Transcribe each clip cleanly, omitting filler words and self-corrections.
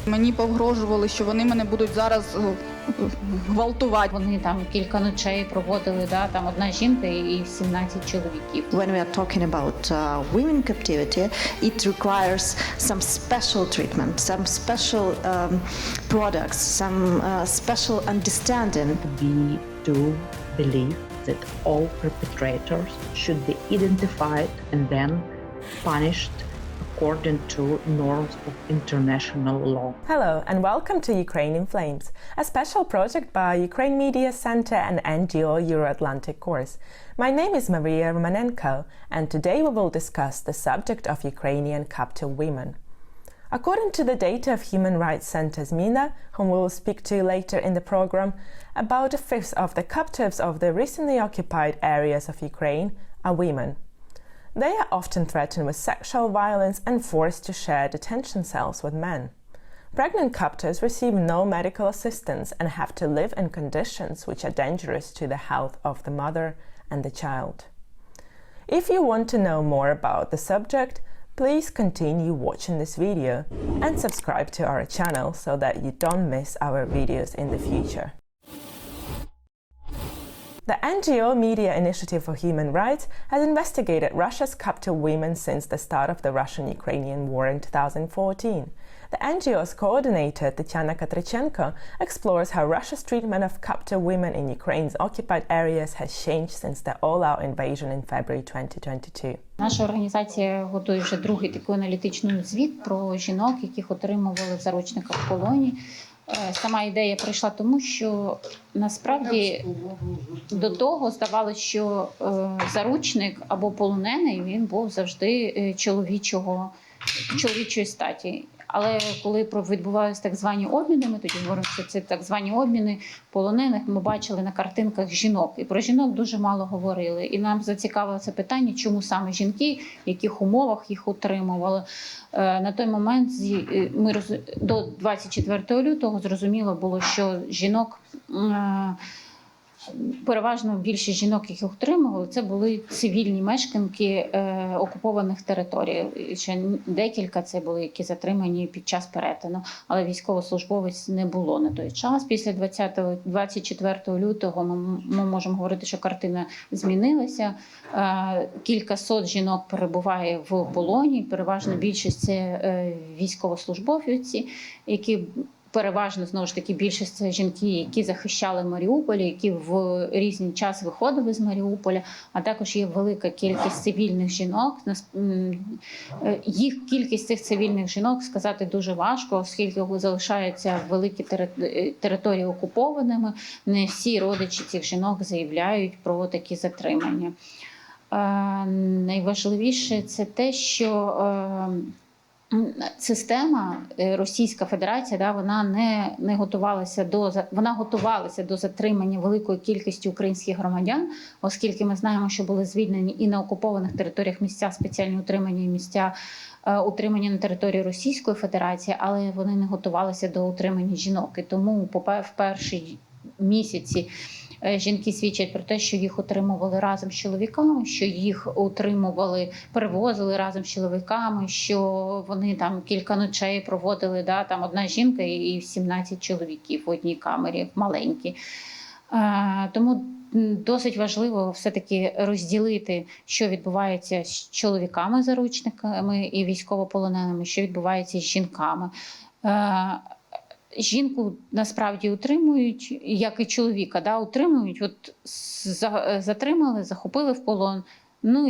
Мені погрожували, що вони мене будуть зараз гвалтувати. Вони там кілька ночей проводили, там одна жінка і 17 чоловіків. When we are talking about women captivity, it requires some special treatment, some special products, some special understanding. We do believe that all perpetrators should be identified and then punished according to norms of international law. Hello and welcome to Ukraine in Flames, a special project by Ukraine Media Center and NGO Euro-Atlantic Course. My name is Maria Romanenko and today we will discuss the subject of Ukrainian captive women. According to the data of Human Rights Center Zmina, whom we will speak to later in the program, about a fifth of the captives of the recently occupied areas of Ukraine are women. They are often threatened with sexual violence and forced to share detention cells with men. Pregnant captives receive no medical assistance and have to live in conditions which are dangerous to the health of the mother and the child. If you want to know more about the subject, please continue watching this video and subscribe to our channel so that you don't miss our videos in the future. The NGO Media Initiative for Human Rights has investigated Russia's captive women since the start of the Russian-Ukrainian war in 2014. The NGO's coordinator, Tatiana Katrichenko, explores how Russia's treatment of captive women in Ukraine's occupied areas has changed since the all-out invasion in February 2022. Наша організація готує вже другий такий аналітичний звіт про жінок, яких отримували в заручниках в полоні. Сама ідея прийшла тому, що насправді до того здавалося, що заручник або полонений, він був завжди чоловічої статі. Але коли відбувалися так звані обміни, ми тоді говоримо, що це так звані обміни полонених, ми бачили на картинках жінок. І про жінок дуже мало говорили. І нам зацікавило це питання, чому саме жінки, в яких умовах їх утримували. На той момент ми до 24 лютого зрозуміло було, що жінок, переважно більшість жінок, яких утримували, це були цивільні мешканки окупованих територій. Ще декілька це були, які затримані під час перетину, але військовослужбовець не було на той час. Після 24 лютого ми можемо говорити, що картина змінилася. Кількасот жінок перебуває в полоні, переважно більшість це військовослужбовці, які переважно, знову ж таки, більшість це жінки, які захищали Маріуполь, які в різний час виходили з Маріуполя, а також є велика кількість цивільних жінок. Їх кількість цих цивільних жінок сказати дуже важко, оскільки залишаються великі території окупованими. Не всі родичі цих жінок заявляють про такі затримання. Найважливіше це те, що система, Російська Федерація, вона готувалася до затримання великої кількості українських громадян, оскільки ми знаємо, що були звільнені і на окупованих територіях місця спеціальні утримання і місця утримання на території Російської Федерації, але вони не готувалися до утримання жінок. І тому в перші місяці жінки свідчать про те, що їх утримували разом з чоловіками, що їх перевозили разом з чоловіками, що вони там кілька ночей проводили, там одна жінка і 17 чоловіків в одній камері, маленькій. Тому досить важливо все-таки розділити, що відбувається з чоловіками-заручниками і військовополоненими, що відбувається з жінками. Жінку насправді утримують, як і чоловіка, утримують, затримали, захопили в полон,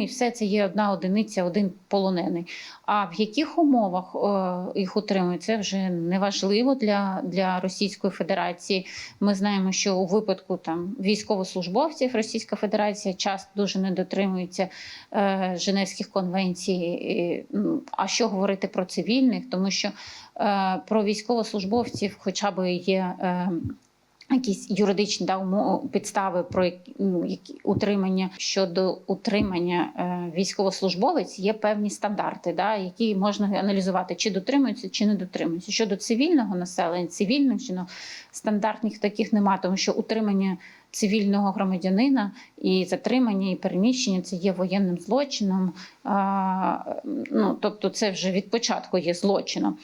і все це є одна одиниця, один полонений. А в яких умовах їх утримують, це вже неважливо для Російської Федерації. Ми знаємо, що у випадку військовослужбовців Російська Федерація часто дуже не дотримується Женевських конвенцій. А що говорити про цивільних? Тому що про військовослужбовців хоча б є якісь юридичні підстави про утримання. Щодо утримання військовослужбовець є певні стандарти, які можна аналізувати, чи дотримуються, чи не дотримуються. Щодо цивільного населення, цивільних жінок, стандартних таких немає, тому що утримання цивільного громадянина і затримання, і переміщення – це є воєнним злочином, тобто це вже від початку є злочином.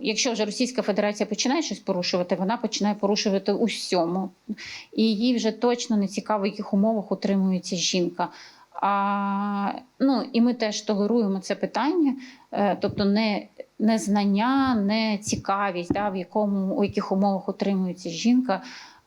якщо вже Російська Федерація починає щось порушувати, вона починає порушувати у всьому. І їй вже точно не цікаво, в яких умовах утримується жінка. І ми теж толеруємо це питання, тобто не знання, не цікавість, у яких умовах утримується жінка,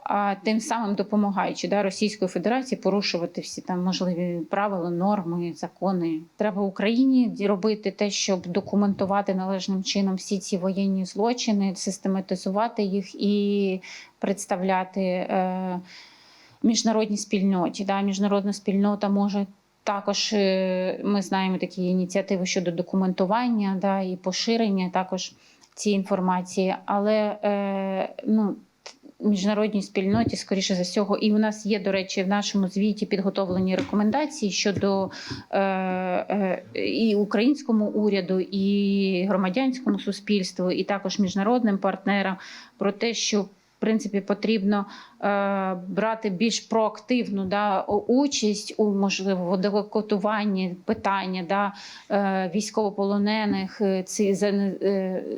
а тим самим допомагаючи Російської Федерації порушувати всі там можливі правила, норми, закони. Треба Україні робити те, щоб документувати належним чином всі ці воєнні злочини, систематизувати їх і представляти міжнародній спільноті. Міжнародна спільнота може також, ми знаємо такі ініціативи щодо документування і поширення також цієї інформації, але міжнародній спільноті, скоріше за всього, і у нас є, до речі, в нашому звіті підготовлені рекомендації щодо і українському уряду, і громадянському суспільству, і також міжнародним партнерам про те, що в принципі потрібно брати більш проактивну участь у, можливо, водокотуванні питання військовополонених,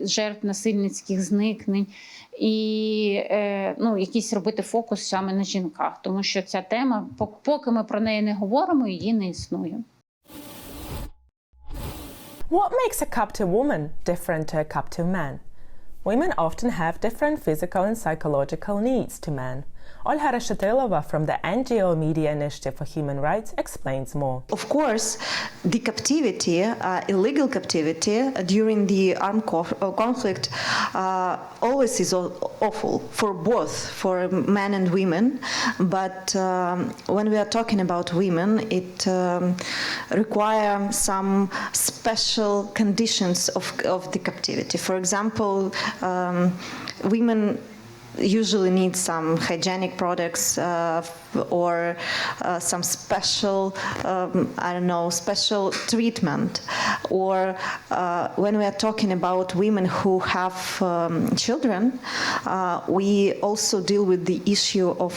жертв насильницьких зникнень. І якийсь робити фокус саме на жінках, тому що ця тема, поки ми про неї не говоримо, її не існує. What makes a captive woman different to a captive man? Women often have different physical and psychological needs to men. Olga Reshetilova from the NGO Media Initiative for Human Rights explains more. Of course, the captivity, illegal captivity during the armed conflict always is awful for both, for men and women. But when we are talking about women, it requires some special conditions of the captivity. For example, women usually need some hygienic products or some special, special treatment. Or when we are talking about women who have children, we also deal with the issue of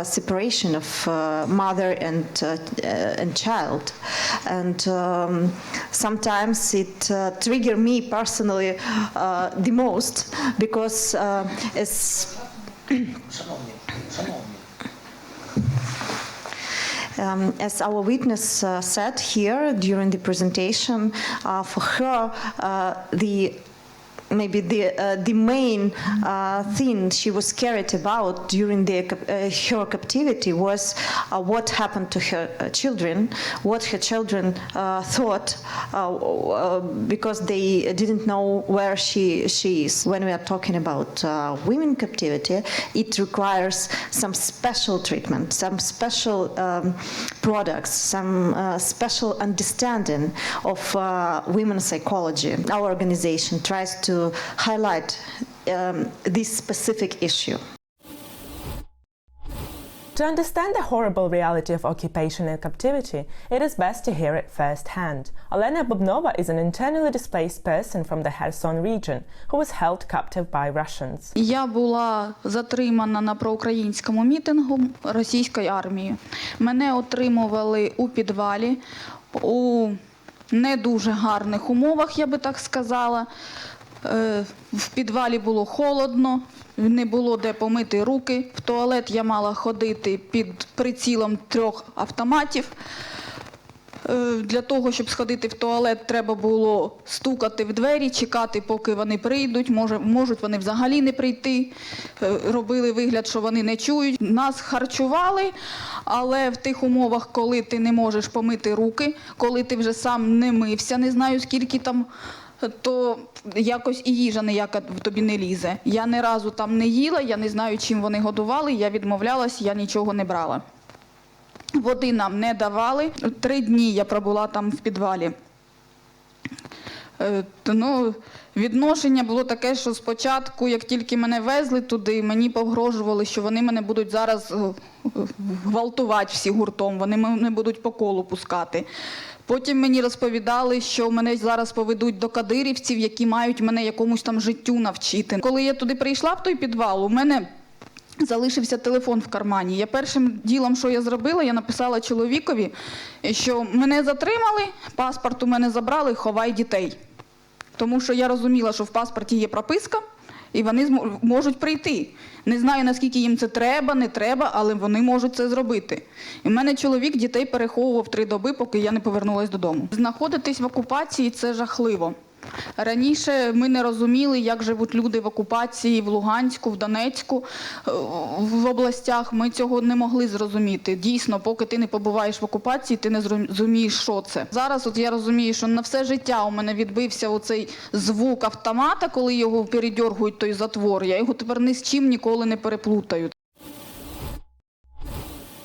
separation of mother and child. And sometimes it triggers me personally the most, because as our witness said here during the presentation, for her, the main thing she was carried about during her captivity was what happened to her children, what her children thought, because they didn't know where she is. When we are talking about women captivity, it requires some special treatment, some special products, some special understanding of women's psychology. Our organization tries to highlight this specific issue. To understand the horrible reality of occupation and captivity, it is best to hear it firsthand. Olena Bubnova is an internally displaced person from the Kherson region who was held captive by Russians. Я була затримана на проукраїнському мітингу російської армії. Мене отримували у підвалі, у не дуже гарних умовах, я би так сказала. В підвалі було холодно, не було де помити руки. В туалет я мала ходити під прицілом 3 автоматів. Для того, щоб сходити в туалет, треба було стукати в двері, чекати, поки вони прийдуть. Можуть вони взагалі не прийти. Робили вигляд, що вони не чують. Нас харчували, але в тих умовах, коли ти не можеш помити руки, коли ти вже сам не мився, не знаю скільки там, то якось і їжа ніяка тобі не лізе. Я ні разу там не їла, я не знаю, чим вони годували, я відмовлялась, я нічого не брала. Води нам не давали. 3 дні я пробула там в підвалі. Відношення було таке, що спочатку, як тільки мене везли туди, мені погрожували, що вони мене будуть зараз гвалтувати всі гуртом, вони мене будуть по колу пускати. Потім мені розповідали, що мене зараз поведуть до кадирівців, які мають мене якомусь там життю навчити. Коли я туди прийшла в той підвал, у мене залишився телефон в кармані. Я першим ділом, що я зробила, я написала чоловікові, що мене затримали, паспорт у мене забрали, ховай дітей. Тому що я розуміла, що в паспорті є прописка, і вони можуть прийти. Не знаю, наскільки їм це треба, не треба, але вони можуть це зробити. І в мене чоловік дітей переховував 3 доби, поки я не повернулася додому. Знаходитись в окупації – це жахливо. Раніше ми не розуміли, як живуть люди в окупації, в Луганську, в Донецьку, в областях. Ми цього не могли зрозуміти. Дійсно, поки ти не побуваєш в окупації, ти не зрозумієш, що це. Зараз от я розумію, що на все життя у мене відбився оцей звук автомата, коли його передьоргують той затвор. Я його тепер ні з чим ніколи не переплутаю.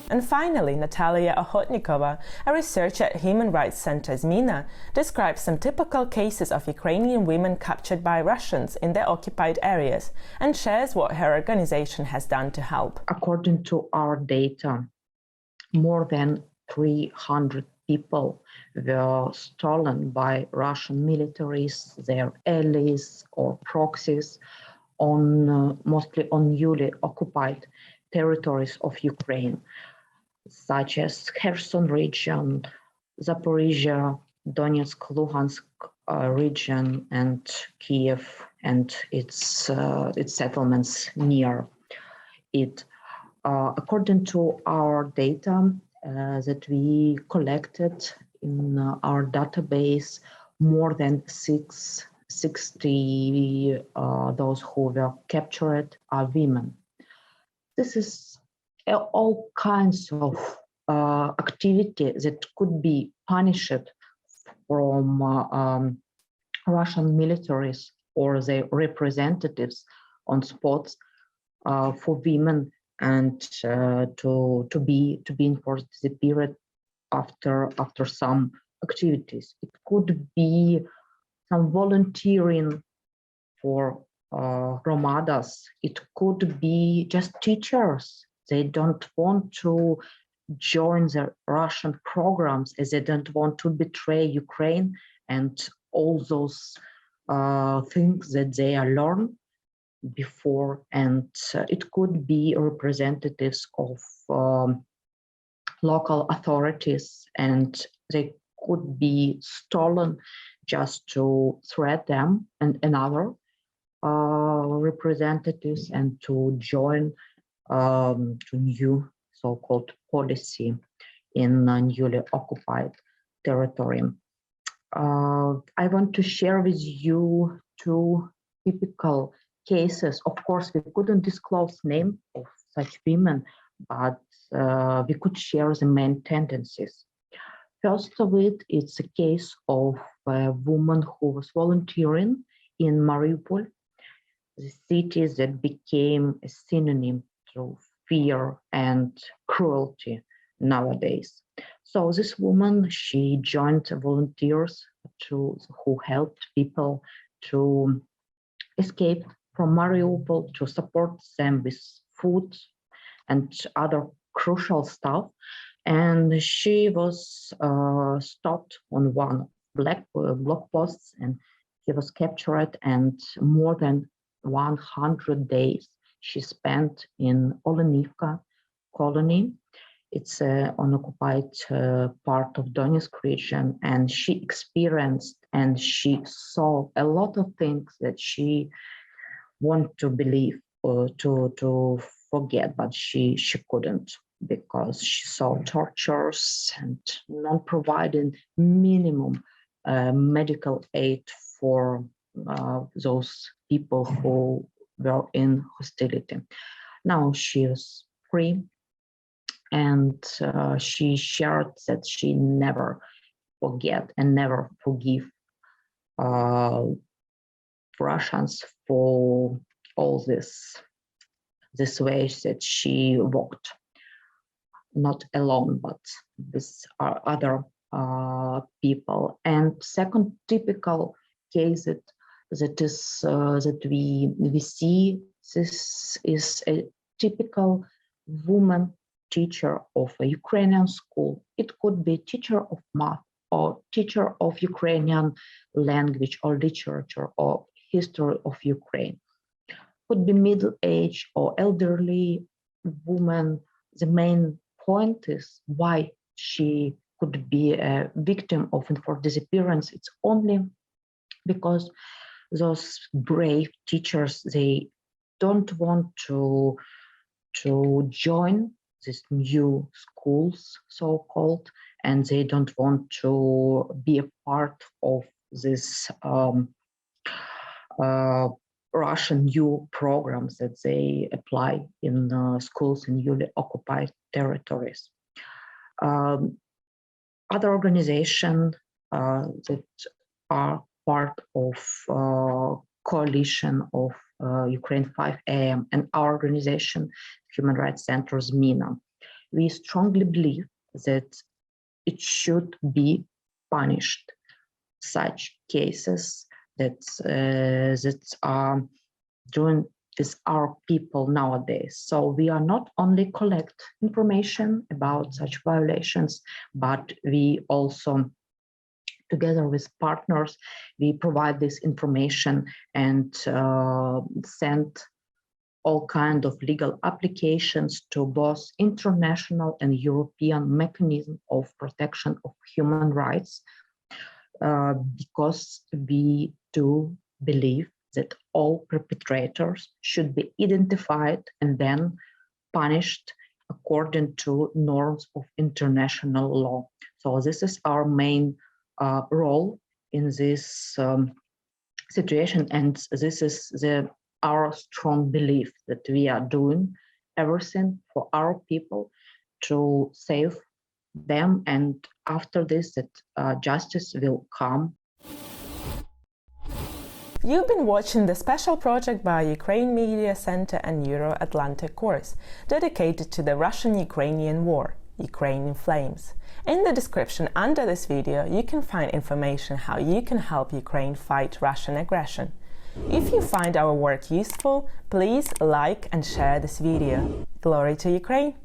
And finally, Natalia Ochotnikova, a researcher at Human Rights Center Zmina, describes some typical cases of Ukrainian women captured by Russians in their occupied areas and shares what her organization has done to help. According to our data, more than 300 people were stolen by Russian militaries, their allies or proxies, mostly on newly occupied territories of Ukraine, such as Kherson region, Zaporizhzhia, Donetsk, Luhansk region, and Kyiv and its settlements near it. According to our data that we collected in our database, more than 60 those who were captured are women. This is all kinds of activity that could be punished from Russian militaries or their representatives on spots for women and to be enforced the period after some activities. It could be some volunteering for Romadas. It could be just teachers. They don't want to join the Russian programs as they don't want to betray Ukraine and all those things that they learned before. And it could be representatives of local authorities, and they could be stolen just to threat them and another representatives and to join to new so-called policy in newly occupied territory. I want to share with you 2 typical cases. Of course, we couldn't disclose name of such women, but we could share the main tendencies. First of it, it's a case of a woman who was volunteering in Mariupol, the city that became a synonym to fear and cruelty nowadays. So this woman, she joined volunteers who helped people to escape from Mariupol, to support them with food and other crucial stuff. And she was stopped on one block posts, and he was captured, and more than 100 days she spent in Olenivka colony. It's an occupied part of Donetsk region, and she experienced and she saw a lot of things that she wanted to believe to forget, but she couldn't, because she saw tortures and non-providing minimum medical aid for those people who were in hostility. Now she is free, and she shared that she never forget and never forgive Russians for all this ways that she walked, not alone, but with other people. And second typical case that we see, this is a typical woman teacher of a Ukrainian school. It could be teacher of math or teacher of Ukrainian language or literature or history of Ukraine. Could be middle-aged or elderly woman. The main point is why she could be a victim of enforced disappearance. It's only because those brave teachers, they don't want to join these new schools, so-called, and they don't want to be a part of this Russian new programs that they apply in schools in newly occupied territories. Other organizations that are part of coalition of Ukraine 5 AM and our organization, Human Rights Center Zmina, we strongly believe that it should be punished. Such cases that are doing with our people nowadays. So we are not only collect information about such violations, but we also, together with partners, we provide this information and send all kinds of legal applications to both international and European mechanism of protection of human rights, because we do believe that all perpetrators should be identified and then punished according to norms of international law. So this is our main role in this situation, and this is our strong belief that we are doing everything for our people to save them, and after this that justice will come. You've been watching the special project by Ukraine Media Center and Euro-Atlantic course dedicated to the Russian-Ukrainian war, Ukraine in Flames. In the description under this video you can find information how you can help Ukraine fight Russian aggression. If you find our work useful, please like and share this video. Glory to Ukraine!